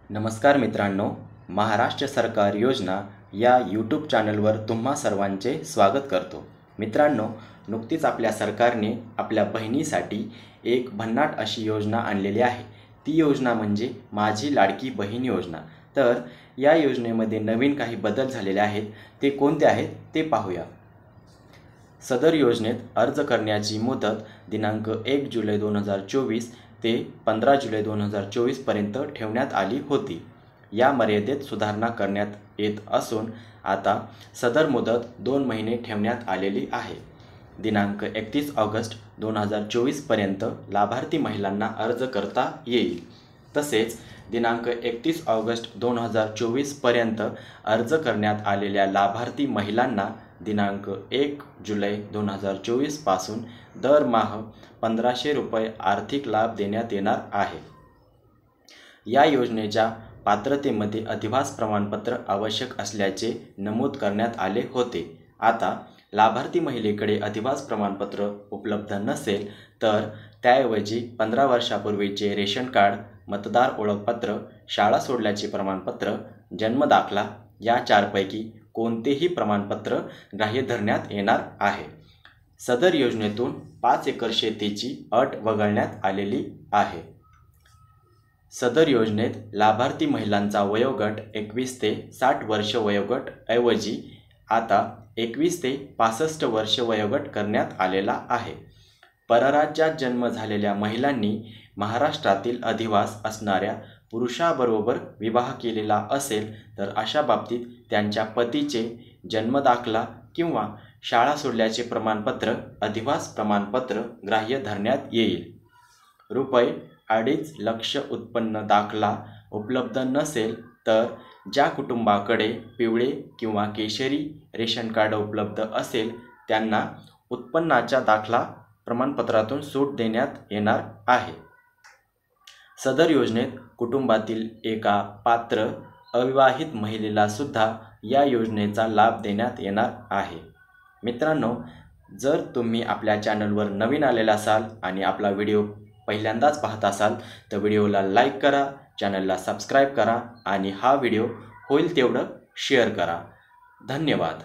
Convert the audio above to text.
नमस्कार मित्रांनो, महाराष्ट्र सरकार योजना या यूट्यूब चॅनलवर तुम्हा सर्वांचे स्वागत करतो। मित्रांनो, नुकतीच आपल्या सरकारने आपल्या बहिणीसाठी एक भन्नाट अशी योजना आणलेली आहे। ती योजना म्हणजे माझी लाडकी बहीण योजना। तर या योजनेमध्ये नवीन काही बदल झालेले आहेत, ते कोणते आहेत ते पाहूया। सदर योजनेत अर्ज करण्याची मुदत दिनांक 1 जुलै 2024 ते 15 जुलै 2024 पर्यंत ठेवण्यात आली होती। या मर्यादेत सुधारणा करण्यात येत असून आता सदर मुदत 2 महिने ठेवण्यात आलेली आहे। दिनांक 31 ऑगस्ट 2024 पर्यंत लाभार्थी महिलांना अर्ज करता येईल। तसेच दिनांक 31 ऑगस्ट 2024 पर्यंत अर्ज करण्यात आलेल्या लाभार्थी महिलांना दिनांक 1 जुलै 2024 पासून दरमहा 1500 रुपये आर्थिक लाभ देण्यात येणार आहे। या योजनेच्या पात्रतेमध्ये अधिवास प्रमाणपत्र आवश्यक असल्याचे नमूद करण्यात आले होते। आता लाभार्थी महिलेकडे अधिवास प्रमाणपत्र उपलब्ध नसेल तर त्याऐवजी 15 वर्षापूर्वीचे रेशन कार्ड, मतदार ओळखपत्र, शाळा सोडल्याचे प्रमाणपत्र, जन्मदाखला या 4पैकी कोणतेही प्रमाणपत्र ग्राह्य धरण्यात येणार आहे। सदर योजनेतून 5 एकर शेतीची अट वगळण्यात आलेली आहे। सदर योजनेत लाभार्थी महिलांचा वयोगट 21 ते 60 वर्ष वयोगट ऐवजी आता 21 ते 65 वर्ष वयोगट करण्यात आलेला आहे। परराज्यात जन्म झालेल्या महिलांनी महाराष्ट्रातील अधिवास असणाऱ्या पुरुषाबरोबर विवाह केलेला असेल तर अशा बाबतीत त्यांच्या पतीचे जन्मदाखला किंवा शाळा सोडल्याचे प्रमाणपत्र अधिवास प्रमाणपत्र ग्राह्य धरण्यात येईल। ₹2.5 लाख उत्पन्न दाखला उपलब्ध नसेल तर ज्या कुटुंबाकडे पिवळे किंवा केशरी रेशन कार्ड उपलब्ध असेल त्यांना उत्पन्नाच्या दाखला प्रमाणपत्रातून सूट देण्यात येणार आहे। सदर योजनेत कुटुंबातील एका पात्र अविवाहित महिलेला सुद्धा या योजनेचा लाभ देण्यात येणार आहे। मित्रांनो, जर तुम्ही आपल्या चॅनलवर नवीन आलेला असाल आणि आपला व्हिडिओ पहिल्यांदाच पाहत असाल तर व्हिडिओला लाईक करा, चॅनलला सबस्क्राईब करा आणि हा व्हिडिओ होईल तेवढं शेअर करा। धन्यवाद।